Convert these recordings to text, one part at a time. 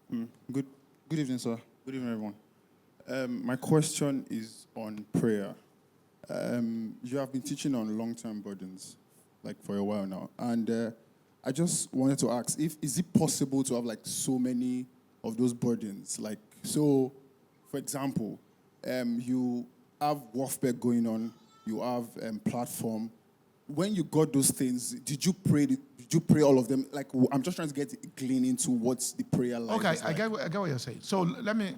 Good, good evening, sir. Good evening, everyone. My question is on prayer. You have been teaching on long-term burdens, like for a while now, and I just wanted to ask: if is it possible to have like so many of those burdens? Like, so, for example, you have warfare going on, you have platform. When you got those things, did you pray? Did you pray all of them? Like, I'm just trying to get a glean into what's the prayer life Okay, is like. I get what you're saying. So let me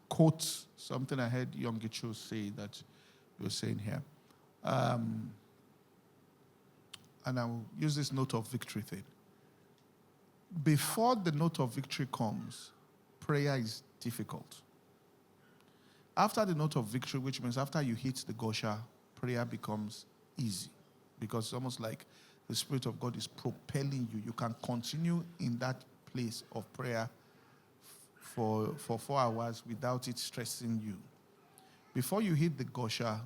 quote something I heard Young Gicho say that you're saying here, and I'll use this note of victory thing. Before the note of victory comes, prayer is difficult. After the note of victory, which means after you hit the gosha, prayer becomes easy. Because it's almost like the Spirit of God is propelling you. You can continue in that place of prayer for 4 hours without it stressing you. Before you hit the gosha,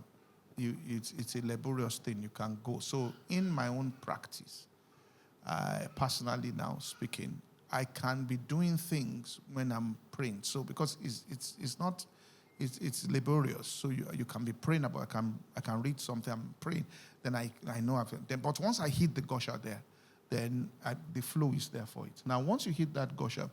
it's a laborious thing. You can go. So in my own practice, personally now speaking, I can be doing things when I'm praying. So because it's laborious. So you can be praying about. I can read something. I'm praying. Then I know I've. But once I hit the gosha there, then the flow is there for it. Now once you hit that gosha,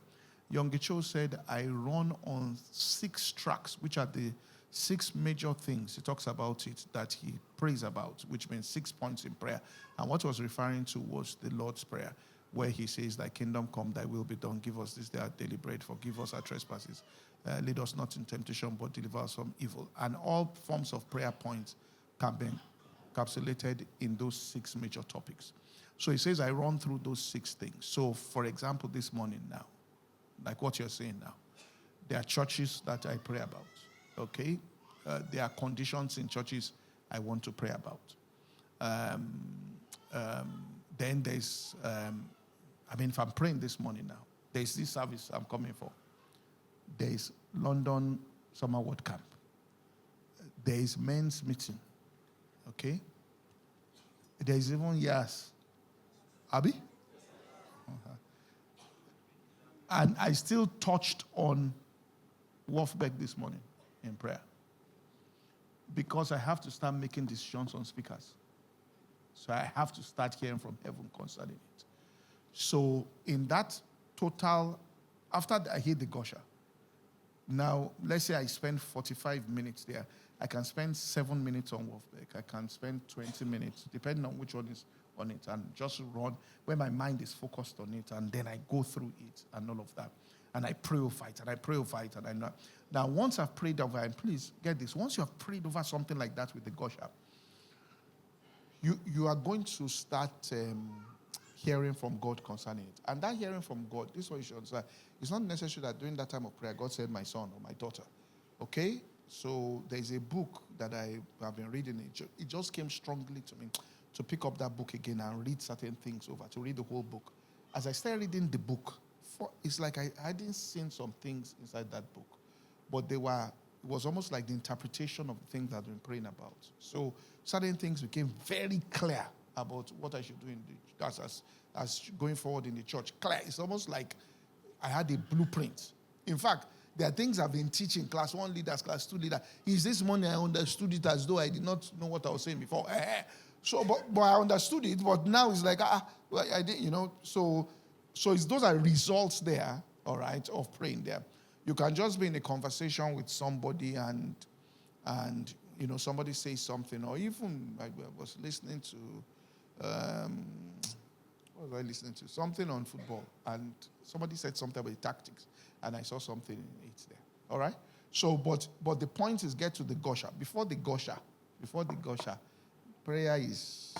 Young Cho said I run on 6 tracks, which are the 6 major things he talks about it that he prays about, which means 6 points in prayer. And what he was referring to was the Lord's Prayer, where he says, "Thy kingdom come, thy will be done. Give us this day our daily bread. Forgive us our trespasses. Lead us not in temptation, but deliver us from evil." And all forms of prayer points can be encapsulated in those 6 major topics. So he says, I run through those 6 things. So, for example, this morning now, like what you're saying now, there are churches that I pray about, okay? There are conditions in churches I want to pray about. Then there's, if I'm praying this morning now, there's this service I'm coming for. There's London Summer World Camp. There is men's meeting, okay? There is even Yas. Abi? Uh-huh. And I still touched on Wolfbeck this morning in prayer. Because I have to start making decisions on speakers. So I have to start hearing from heaven concerning it. So in that total, after I hit the gosha, now let's say I spend 45 minutes there. I can spend 7 minutes on Wolfbeck. I can spend 20 minutes, depending on which one is on it, and just run where my mind is focused on it, and then I go through it and all of that. And I pray over it, and I pray over it, and I know. Now, once I've prayed over, and please get this, once you have prayed over something like that with the gosha, you are going to start hearing from God concerning it. And that hearing from God, this is what you should understand. It's not necessary that during that time of prayer, God said, my son or my daughter. Okay? So there's a book that I have been reading. It just came strongly to me to pick up that book again and read certain things over, to read the whole book. As I started reading the book, it's like I hadn't seen some things inside that book. But it was almost like the interpretation of the things I've been praying about. So certain things became very clear about what I should do as going forward in the church. Clear. It's almost like I had a blueprint. In fact, there are things I've been teaching, class 1 leaders, class 2 leaders. Is this morning I understood it as though I did not know what I was saying before. So, but I understood it, but now it's like, I did, So those are results there, all right, of praying there. You can just be in a conversation with somebody and somebody says something, or even I was listening to, what was I listening to? Something on football, and somebody said something about the tactics, and I saw something in it there. All right? So, but the point is get to the gosha. Before the gosha, prayer is,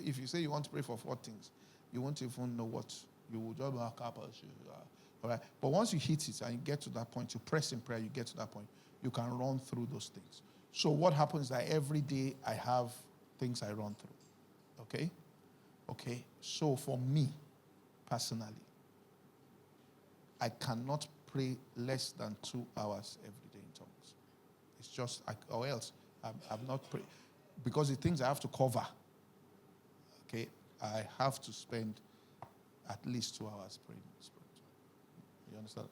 if you say you want to pray for 4 things, you won't even know what you will just back up. All right? But once you hit it and you get to that point, you press in prayer, you get to that point, you can run through those things. So what happens is that every day I have things I run through. Okay? Okay? So for me, personally, I cannot pray less than 2 hours every day in tongues. It's just, or else I'm not praying. Because the things I have to cover, okay, I have to spend at least 2 hours praying spiritually. You understand?